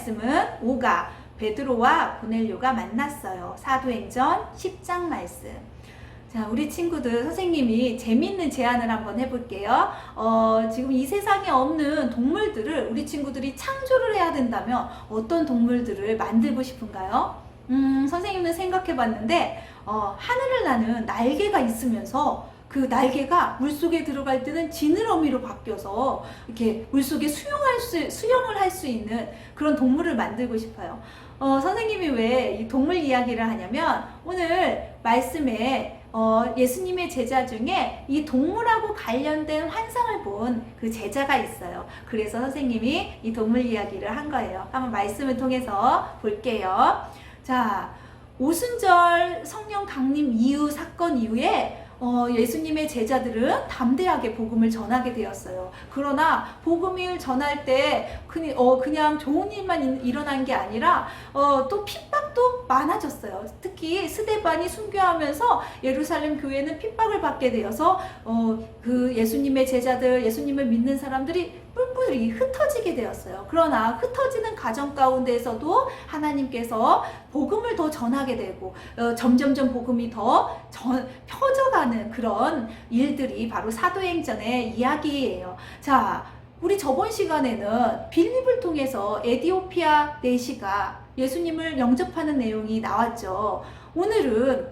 말씀은 5가 베드로와 고넬료가 만났어요. 사도행전 10장 말씀. 자, 우리 친구들, 선생님이 재밌는 제안을 한번 해볼게요. 지금 이 세상에 없는 동물들을 우리 친구들이 창조를 해야 된다면 어떤 동물들을 만들고 싶은가요? 선생님은 생각해봤는데 하늘을 나는 날개가 있으면서 그 날개가 물속에 들어갈 때는 지느러미로 바뀌어서 이렇게 물속에 수영을 할 수 있는 그런 동물을 만들고 싶어요. 선생님이 왜 이 동물 이야기를 하냐면 오늘 말씀에 예수님의 제자 중에 이 동물하고 관련된 환상을 본 그 제자가 있어요. 그래서 선생님이 이 동물 이야기를 한 거예요. 한번 말씀을 통해서 볼게요. 자, 오순절 성령 강림 이후 사건 이후에 예수님의 제자들은 담대하게 복음을 전하게 되었어요. 그러나 복음을 전할 때 그냥 좋은 일만 일어난 게 아니라 또 핍박도 많아졌어요. 특히 스데반이 순교하면서 예루살렘 교회는 핍박을 받게 되어서 그 예수님의 제자들, 예수님을 믿는 사람들이 뿔뿔이 흩어지게 되었어요. 그러나 흩어지는 가정 가운데에서도 하나님께서 복음을 더 전하게 되고 점점점 복음이 더 펴져가는 그런 일들이 바로 사도행전의 이야기예요. 자, 우리 저번 시간에는 빌립을 통해서 에디오피아 내시가 예수님을 영접하는 내용이 나왔죠. 오늘은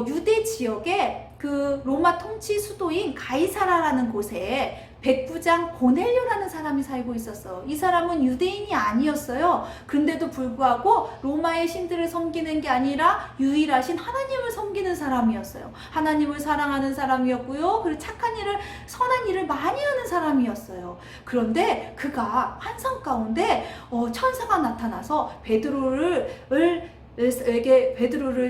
유대 지역에 그 로마 통치 수도인 가이사라라는 곳에 백부장 고넬료라는 사람이 살고 있었어. 이 사람은 유대인이 아니었어요. 근데도 불구하고 로마의 신들을 섬기는 게 아니라 유일하신 하나님을 섬기는 사람이었어요. 하나님을 사랑하는 사람이었고요. 그리고 착한 일을, 선한 일을 많이 하는 사람이었어요. 그런데 그가 환상 가운데 천사가 나타나서 베드로를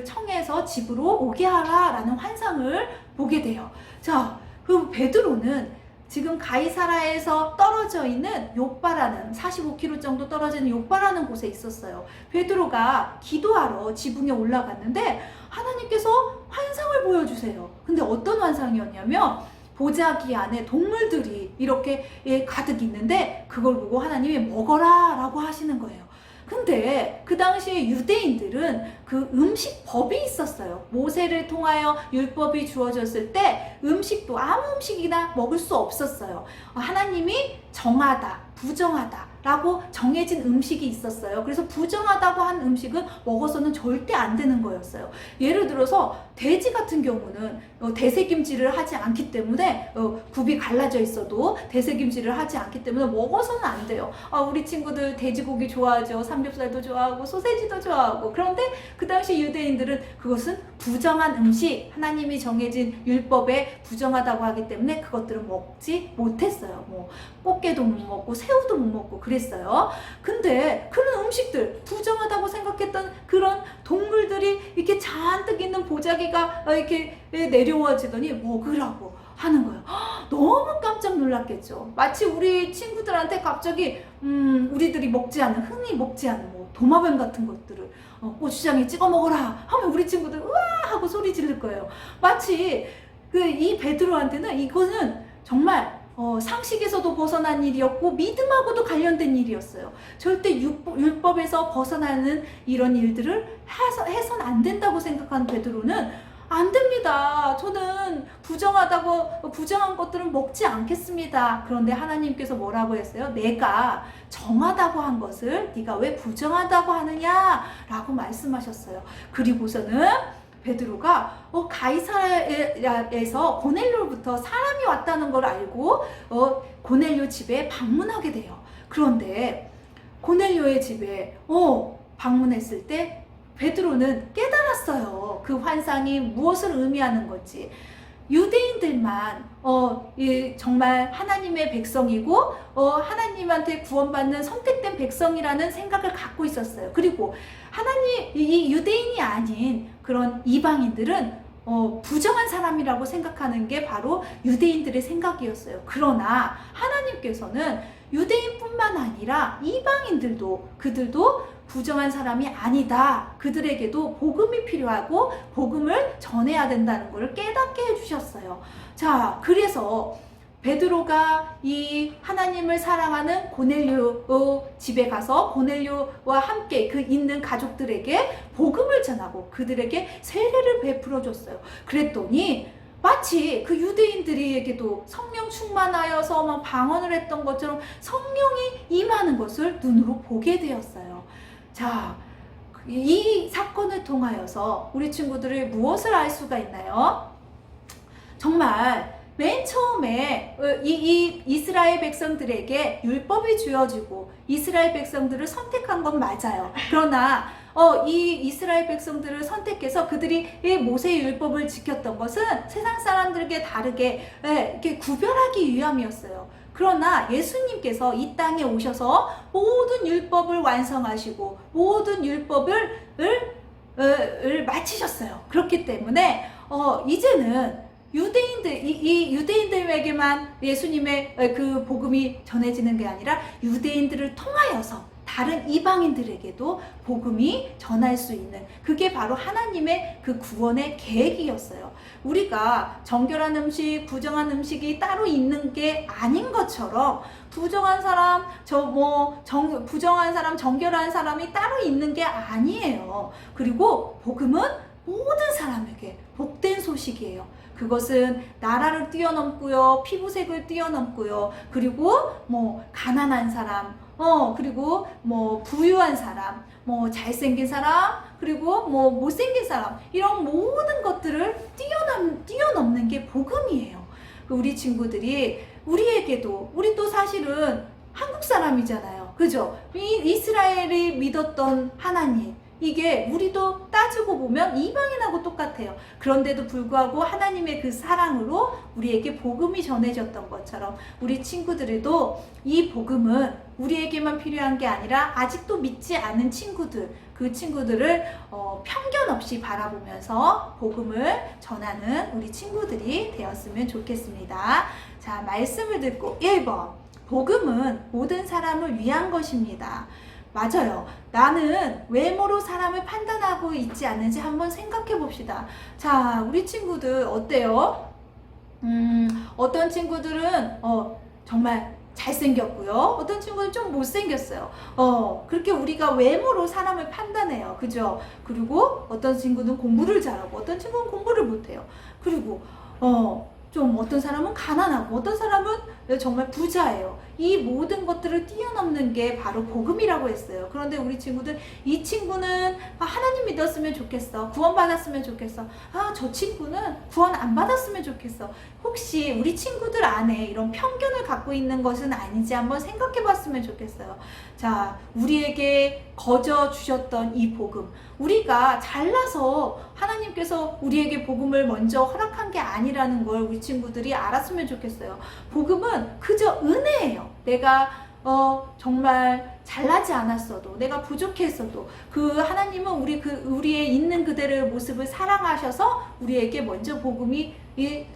청해서 집으로 오게 하라라는 환상을 보게 돼요. 자, 그 베드로는 지금 가이사라에서 떨어져 있는 욥바라는 45km 정도 떨어져 있는 욥바라는 곳에 있었어요. 베드로가 기도하러 지붕에 올라갔는데 하나님께서 환상을 보여주세요. 근데 어떤 환상이었냐면 보자기 안에 동물들이 이렇게 가득 있는데 그걸 보고 하나님이 먹어라 라고 하시는 거예요. 근데 그 당시에 유대인들은 그 음식법이 있었어요. 모세를 통하여 율법이 주어졌을 때 음식도 아무 음식이나 먹을 수 없었어요. 하나님이 정하다, 부정하다 라고 정해진 음식이 있었어요. 그래서 부정하다고 한 음식은 먹어서는 절대 안 되는 거였어요. 예를 들어서 돼지 같은 경우는 대세김질을 하지 않기 때문에 굽이 갈라져 있어도 대세김질을 하지 않기 때문에 먹어서는 안 돼요. 우리 친구들 돼지고기 좋아하죠. 삼겹살도 좋아하고 소세지도 좋아하고. 그런데 그 당시 유대인들은 그것은 부정한 음식, 하나님이 정해진 율법에 부정하다고 하기 때문에 그것들은 먹지 못했어요. 뭐 꽃게도 못 먹고 새우도 못 먹고 그랬어요. 근데 그런 음식들, 부정하다고 생각했던 그런 동물들이 이렇게 잔뜩 있는 보자기가 이렇게 내려와지더니 먹으라고 하는 거예요. 너무 깜짝 놀랐겠죠. 마치 우리 친구들한테 갑자기 우리들이 흔히 먹지 않는 뭐 도마뱀 같은 것들을 고추장에 찍어 먹어라 하면 우리 친구들 우와 하고 소리 지를 거예요. 마치 이 베드로한테는 이거는 정말 상식에서도 벗어난 일이었고 믿음하고도 관련된 일이었어요. 절대 율법에서 벗어나는 이런 일들을 해서는 안 된다고 생각하는 베드로는 안 됩니다. 저는 부정한 것들은 먹지 않겠습니다. 그런데 하나님께서 뭐라고 했어요? 내가 정하다고 한 것을 네가 왜 부정하다고 하느냐? 라고 말씀하셨어요. 그리고서는 베드로가 가이사라에서 고넬료로부터 사람이 왔다는 걸 알고 고넬료 집에 방문하게 돼요. 그런데 고넬료의 집에 방문했을 때 베드로는 깨달았어요. 그 환상이 무엇을 의미하는 건지. 유대인들만 정말 하나님의 백성이고 하나님한테 구원받는 선택된 백성이라는 생각을 갖고 있었어요. 그리고 이 유대인이 아닌 그런 이방인들은 부정한 사람이라고 생각하는 게 바로 유대인들의 생각이었어요. 그러나 하나님께서는 유대인뿐만 아니라 그들도 부정한 사람이 아니다. 그들에게도 복음이 필요하고 복음을 전해야 된다는 걸 깨닫게 해주셨어요. 자, 그래서 베드로가 이 하나님을 사랑하는 고넬료 집에 가서 고넬료와 함께 그 있는 가족들에게 복음을 전하고 그들에게 세례를 베풀어 줬어요. 그랬더니 마치 그 유대인들에게도 성령 충만하여서 막 방언을 했던 것처럼 성령이 임하는 것을 눈으로 보게 되었어요. 자, 이 사건을 통하여서 우리 친구들이 무엇을 알 수가 있나요? 정말 맨 처음에 이 이스라엘 백성들에게 율법이 주어지고 이스라엘 백성들을 선택한 건 맞아요. 그러나 이 이스라엘 백성들을 선택해서 그들이 이 모세의 율법을 지켰던 것은 세상 사람들에게 다르게 이렇게 구별하기 위함이었어요. 그러나 예수님께서 이 땅에 오셔서 모든 율법을 완성하시고 모든 율법을 마치셨어요. 그렇기 때문에 이제는 이 유대인들에게만 예수님의 그 복음이 전해지는 게 아니라 유대인들을 통하여서 다른 이방인들에게도 복음이 전할 수 있는, 그게 바로 하나님의 그 구원의 계획이었어요. 우리가 정결한 음식, 부정한 음식이 따로 있는 게 아닌 것처럼 부정한 사람, 부정한 사람, 정결한 사람이 따로 있는 게 아니에요. 그리고 복음은 모든 사람에게 복된 소식이에요. 그것은 나라를 뛰어넘고요, 피부색을 뛰어넘고요, 그리고 가난한 사람, 그리고 부유한 사람, 잘생긴 사람, 그리고 못생긴 사람, 이런 모든 것들을 뛰어넘는 게 복음이에요. 우리 친구들이 우리도 사실은 한국 사람이잖아요. 그죠? 이스라엘이 믿었던 하나님, 이게 우리도 따지고 보면 이방인하고 똑같아요. 그런데도 불구하고 하나님의 그 사랑으로 우리에게 복음이 전해졌던 것처럼 우리 친구들에도 이 복음은 우리에게만 필요한 게 아니라 아직도 믿지 않은 친구들, 그 친구들을 편견 없이 바라보면서 복음을 전하는 우리 친구들이 되었으면 좋겠습니다. 자, 말씀을 듣고 1번, 복음은 모든 사람을 위한 것입니다. 맞아요. 나는 외모로 사람을 판단하고 있지 않는지 한번 생각해 봅시다. 자, 우리 친구들 어때요? 어떤 친구들은 정말 잘생겼고요. 어떤 친구는 좀 못생겼어요. 그렇게 우리가 외모로 사람을 판단해요. 그죠? 그리고 어떤 친구는 공부를 잘하고 어떤 친구는 공부를 못해요. 그리고 좀 어떤 사람은 가난하고 어떤 사람은 정말 부자예요. 이 모든 것들을 뛰어넘는 게 바로 복음이라고 했어요. 그런데 우리 친구들, 이 친구는 하나님 믿었으면 좋겠어, 구원받았으면 좋겠어, 저 친구는 구원 안 받았으면 좋겠어. 혹시 우리 친구들 안에 이런 편견을 갖고 있는 것은 아닌지 한번 생각해 봤으면 좋겠어요. 자, 우리에게 거저 주셨던 이 복음, 우리가 잘나서 하나님께서 우리에게 복음을 먼저 허락한 게 아니라는 걸 우리 친구들이 알았으면 좋겠어요. 복음은 그저 은혜예요. 내가 정말 잘나지 않았어도, 내가 부족했어도 그 하나님은 우리의 있는 그대로의 모습을 사랑하셔서 우리에게 먼저 복음이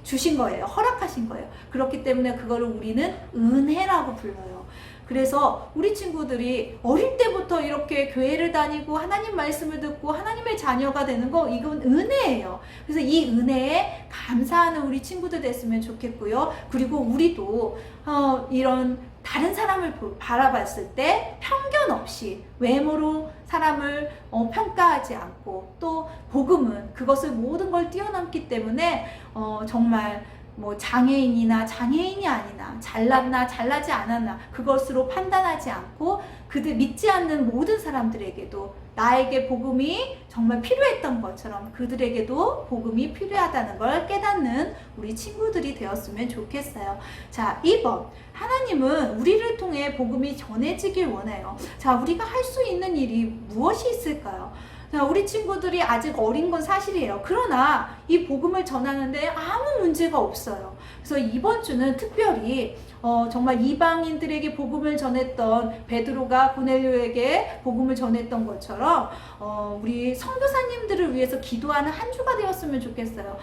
주신 거예요. 허락하신 거예요. 그렇기 때문에 그거를 우리는 은혜라고 불러요. 그래서 우리 친구들이 어릴 때부터 이렇게 교회를 다니고 하나님 말씀을 듣고 하나님의 자녀가 되는 거, 이건 은혜예요. 그래서 이 은혜에 감사하는 우리 친구들 됐으면 좋겠고요. 그리고 우리도 이런 다른 사람을 바라봤을 때 편견 없이 외모로 사람을 평가하지 않고, 또 복음은 그것을 모든 걸 뛰어넘기 때문에 정말 장애인이나 장애인이 아니나 잘났나 잘나지 않았나 그것으로 판단하지 않고 그들 믿지 않는 모든 사람들에게도 나에게 복음이 정말 필요했던 것처럼 그들에게도 복음이 필요하다는 걸 깨닫는 우리 친구들이 되었으면 좋겠어요. 자, 2번, 하나님은 우리를 통해 복음이 전해지길 원해요. 자, 우리가 할 수 있는 일이 무엇이 있을까요? 자, 우리 친구들이 아직 어린 건 사실이에요. 그러나 이 복음을 전하는데 아무 문제가 없어요. 그래서 이번 주는 특별히 정말 이방인들에게 복음을 전했던 베드로가 고넬료에게 복음을 전했던 것처럼 우리 선교사님들을 위해서 기도하는 한 주가 되었으면 좋겠어요.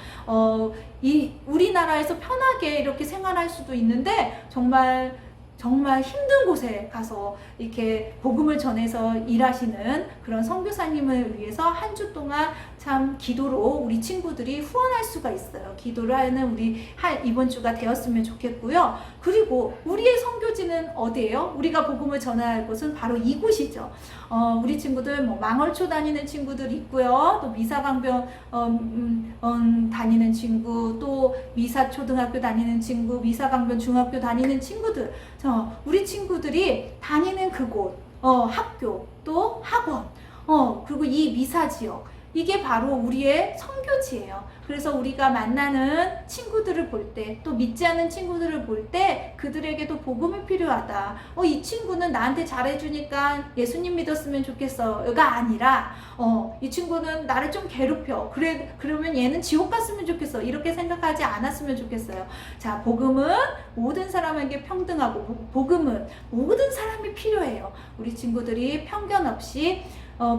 우리나라에서 편하게 이렇게 생활할 수도 있는데 정말 정말 힘든 곳에 가서 이렇게 복음을 전해서 일하시는 그런 선교사님을 위해서 한 주 동안 참 기도로 우리 친구들이 후원할 수가 있어요. 기도를 하는 우리 이번 주가 되었으면 좋겠고요. 그리고 우리의 선교지는 어디예요? 우리가 복음을 전할 곳은 바로 이곳이죠. 우리 친구들 뭐 망월초 다니는 친구들 있고요. 또 미사강변 다니는 친구, 또 미사초등학교 다니는 친구, 미사강변 중학교 다니는 친구들. 우리 친구들이 다니는 그곳, 학교, 또 학원, 그리고 이 미사지역, 이게 바로 우리의 선교지예요. 그래서 우리가 만나는 친구들을 볼 때, 또 믿지 않는 친구들을 볼 때 그들에게도 복음이 필요하다. 이 친구는 나한테 잘해주니까 예수님 믿었으면 좋겠어가 아니라 이 친구는 나를 좀 괴롭혀. 그러면 얘는 지옥 갔으면 좋겠어. 이렇게 생각하지 않았으면 좋겠어요. 자, 복음은 모든 사람에게 평등하고 복음은 모든 사람이 필요해요. 우리 친구들이 편견 없이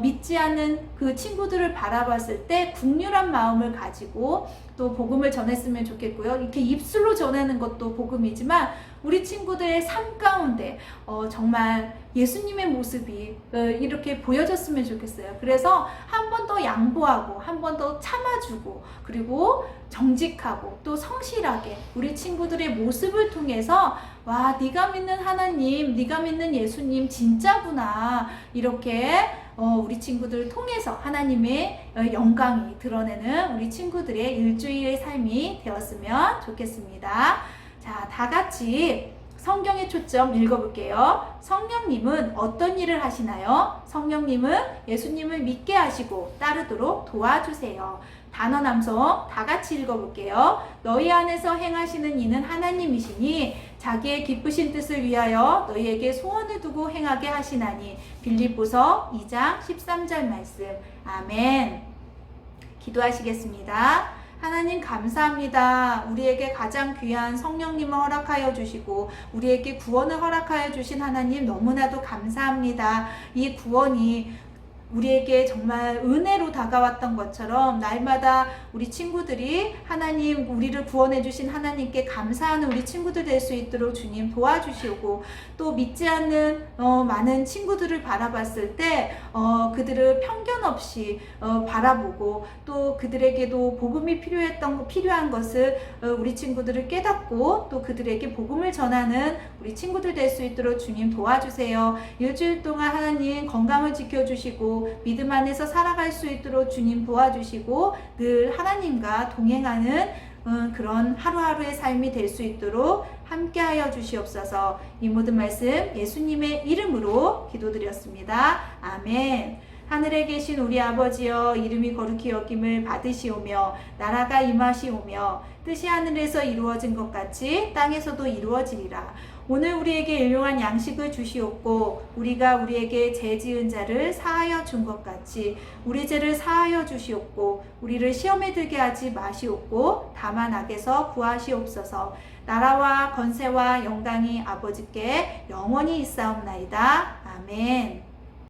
믿지 않는 그 친구들을 바라봤을 때 국률한 마음을 가지고 또 복음을 전했으면 좋겠고요. 이렇게 입술로 전하는 것도 복음이지만 우리 친구들의 삶 가운데 정말 예수님의 모습이 이렇게 보여졌으면 좋겠어요. 그래서 한 번 더 양보하고 한 번 더 참아주고 그리고 정직하고 또 성실하게 우리 친구들의 모습을 통해서 와, 네가 믿는 하나님, 네가 믿는 예수님 진짜구나, 이렇게 우리 친구들을 통해서 하나님의 영광이 드러내는 우리 친구들의 일주일의 삶이 되었으면 좋겠습니다. 자, 다 같이 성경의 초점 읽어볼게요. 성령님은 어떤 일을 하시나요? 성령님은 예수님을 믿게 하시고 따르도록 도와주세요. 단어 남성 다 같이 읽어볼게요. 너희 안에서 행하시는 이는 하나님이시니 자기의 기쁘신 뜻을 위하여 너희에게 소원을 두고 행하게 하시나니. 빌립보서 2장 13절 말씀. 아멘. 기도하시겠습니다. 하나님 감사합니다. 우리에게 가장 귀한 성령님을 허락하여 주시고 우리에게 구원을 허락하여 주신 하나님 너무나도 감사합니다. 이 구원이 우리에게 정말 은혜로 다가왔던 것처럼 날마다 우리 친구들이 하나님, 우리를 구원해 주신 하나님께 감사하는 우리 친구들 될 수 있도록 주님 도와주시고, 또 믿지 않는 많은 친구들을 바라봤을 때 그들을 편견 없이 바라보고, 또 그들에게도 복음이 필요한 것을 우리 친구들을 깨닫고 또 그들에게 복음을 전하는 우리 친구들 될 수 있도록 주님 도와주세요. 일주일 동안 하나님 건강을 지켜주시고 믿음 안에서 살아갈 수 있도록 주님 도와주시고 늘 하나님과 동행하는 그런 하루하루의 삶이 될 수 있도록 함께하여 주시옵소서. 이 모든 말씀 예수님의 이름으로 기도드렸습니다. 아멘. 하늘에 계신 우리 아버지여, 이름이 거룩히 여김을 받으시오며 나라가 임하시오며 뜻이 하늘에서 이루어진 것 같이 땅에서도 이루어지리라. 오늘 우리에게 일용할 양식을 주시옵고 우리가 우리에게 죄 지은 자를 사하여 준 것 같이 우리 죄를 사하여 주시옵고 우리를 시험에 들게 하지 마시옵고 다만 악에서 구하시옵소서. 나라와 권세와 영광이 아버지께 영원히 있사옵나이다. 아멘.